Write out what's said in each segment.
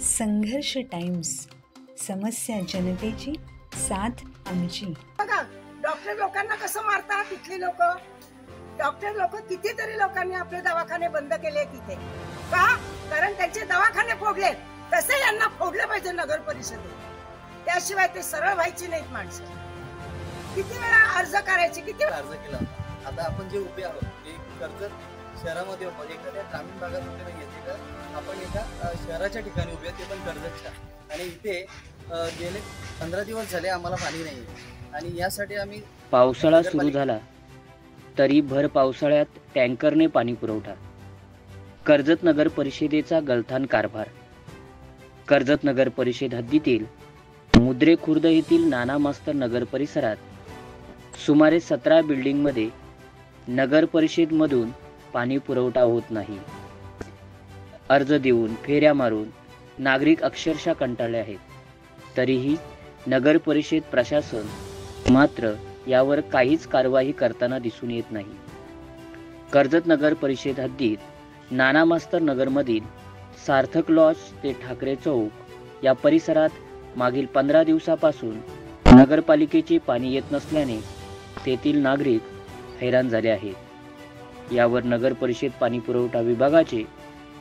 संघर्ष टाइम्स, समस्या जनतेची, साथ आमची. बघा, डॉक्टर लोकांना कसं मारतात तिथली लोक. डॉक्टर लोक कितीतरी लोकांनी आपले दवाखाने बंद केले तिथे. का? कारण त्यांचे दवाखाने फोडले. तसे यांना फोडले पाहिजे नगर परिषदेत. त्याशिवाय ते सरळ व्हायची नाहीत माणसं. किती वेळा अर्ज करायचे, किती अर्ज केला. आता आपण जे उभे आहोत ते कर्जत शहरामध्ये आहोत. एखाद्या ग्रामीण भागात उभे नाही येते का, आपण एका शहराच्या ठिकाणी उभे ते पण कर्जतच्या. आणि इथे गेले 15 दिवस झाले आम्हाला पाणी नाही. आणि यासाठी आम्ही पावसाळा सुरू झाला तरी भर पावसाळ्यात टँकरने पाणी पुरवठा. कर्जत नगर परिषदेचा गलथान कारभार. कर्जत नगर परिषद हद्दीतील मुद्रे खुर्द येथील नाना मास्तर नगर परिसरात सुमारे 17 बिल्डिंगमध्ये नगर परिषदेमधून पाणी पुरवठा होत नाही. अर्ज देऊन फेऱ्या मारून नागरिक अक्षरशः कंटाळले आहेत. तरीही नगर परिषद प्रशासन मात्र यावर काहीच कारवाई करताना दिसून येत नाही. कर्जत नगर परिषद हद्दीत नाना मास्तर नगरमधील सार्थक लॉज ते ठाकरे चौक या परिसरात मागील 15 दिवसापासून नगरपालिकेचे पाणी येत नसल्याने तेथील नागरिक हैराण झाले आहेत. यावर नगर परिषद पाणी पुरवठा विभागाचे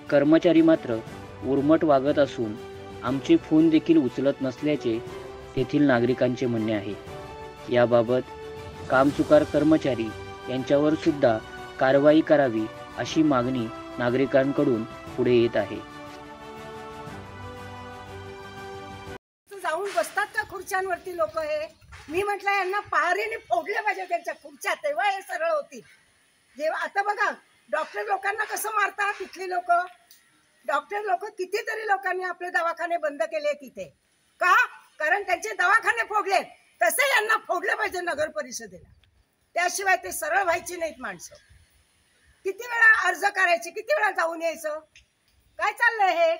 कर्मचारी मात्र उर्मट वागत असून आमचे फोन देखील उचलत नसल्याचे तेथील नागरिकांचे म्हणणे आहे. याबाबत कामचुकार कर्मचारी यांच्यावर सुद्धा कारवाई करावी अशी मागणी नागरिकांकडून पुढे येत आहे. जाऊन बसतात का खुर्च्यांवरती लोक? हे मी म्हटलं यांना पहारीने फोडले पाहिजे त्यांच्या खुर्च्या, तेव्हा हे सरळ होतील. जेव्हा आता बघा, डॉक्टर लोकांना कसं मारतात तिथली लोक. डॉक्टर लोक कितीतरी लोकांनी आपले दवाखाने बंद केले तिथे. का? कारण त्यांचे दवाखाने फोडले. तसे यांना फोडले पाहिजे नगर परिषदेला. त्याशिवाय ते सरळ व्हायची नाहीत माणसं. किती वेळा अर्ज करायचे, किती वेळा जाऊन यायचं. काय चाललंय हे?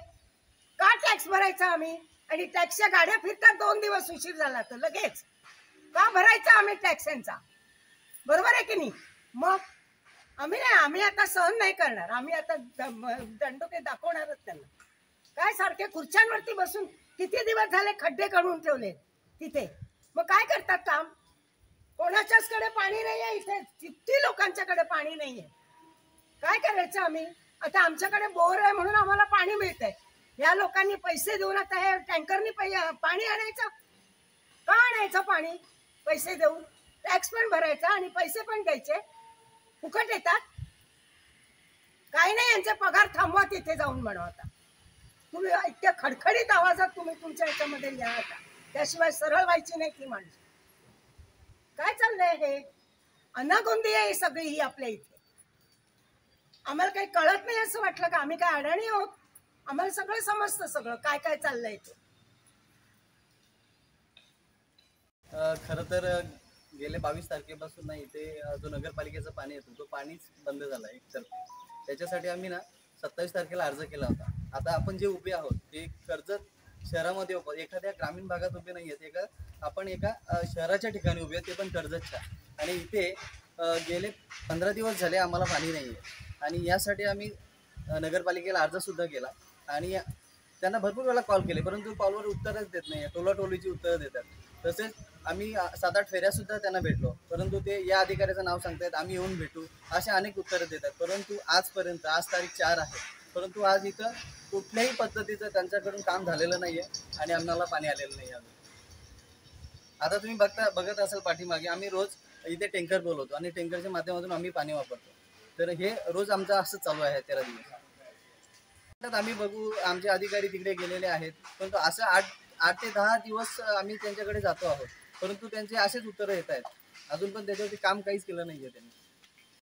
का टॅक्स भरायचा आम्ही? आणि टॅक्सच्या गाड्या फिरतात 2 दिवस उशीर झाला तर लगेच. का भरायचा आम्ही टॅक्स यांचा? बरोबर आहे की नाही? मग आम्ही आता सहन नाही करणार. आम्ही आता दंडोके दाखवणारच त्यांना. काय सारखे खुर्च्यांवरती बसून किती दिवस झाले खड्डे काढून ठेवले तिथे. मग काय करतात काम? कोणाच्याच कडे पाणी नाहीये इथे. किती लोकांच्याकडे पाणी नाहीये. काय करायचं आम्ही? आता आमच्याकडे बोर आहे म्हणून आम्हाला पाणी मिळतंय. या लोकांनी पैसे देऊन आता हे टँकरनी पाणी आणायचं. का आणायचं पाणी? पैसे देऊन टॅक्स पण भरायचा आणि पैसे पण द्यायचे. फुकट येतात. काही नाही, यांचे पगार थांबवा तिथे जाऊन बनवता. तुम्ही इतक्या खडखडीत आवाजात तुम्ही तुमच्या याच्यामध्ये लिहा आता. त्याशिवाय सरळ व्हायची नाही ती माणसं. काय चाललंय हे? अनागोंदी आहे सगळी ही आपल्या इथे. आम्हाला काही कळत नाही असं वाटलं का? आम्ही काय अडाणी आहोत? आम्हाला सगळं समजतं, सगळं काय काय चाललंय ते. खरं तर गेले 22 तारखेपासून ना इथे जो नगरपालिकेचं पाणी येतो तो पाणीच बंद झाला आहे. तर त्याच्यासाठी आम्ही ना 27 तारखेला अर्ज केला होता. आता आपण जे उभे आहोत ते कर्जत शहरामध्ये आहोत. एखाद्या ग्रामीण भागात उभे नाही आहेत. आपण एका शहराच्या ठिकाणी उभे ते पण कर्जतच्या. आणि इथे गेले 15 दिवस झाले आम्हाला पाणी नाही आहे. आणि यासाठी आम्ही नगरपालिकेला अर्जसुद्धा केला. आणि त्यांना भरपूर वेळा कॉल केले, परंतु कॉलवर उत्तरच देत नाही आहे. टोलाटोलीची उत्तरं देतात. तसेच आम्ही 7-8 फेऱ्यासुद्धा त्यांना भेटलो, परंतु ते या अधिकाऱ्याचं नाव सांगतात, आम्ही येऊन भेटू, असे अनेक उत्तरं देतात. परंतु आजपर्यंत, आज तारीख 4 आहे, परंतु आज इथं कुठल्याही पद्धतीचं त्यांच्याकडून काम झालेलं नाही आहे आणि आम्हाला पाणी आलेलं नाही आहे. आता तुम्ही बघत असाल पाठीमागे आम्ही रोज इथे टँकर बोलवतो आणि टँकरच्या माध्यमातून आम्ही पाणी वापरतो. तर हे रोज आमचं असं चालू आहे 13 दिवस. आम्ही बघू, आमचे अधिकारी तिकडे गेलेले आहेत, परंतु असं 8 ते 10 दिवस आम्ही त्यांच्याकडे जातो आहोत, परंतु त्यांचे असेच उत्तरं येत आहेत. अजून पण त्याच्यावरती काम काहीच केलं नाही आहे त्यांनी.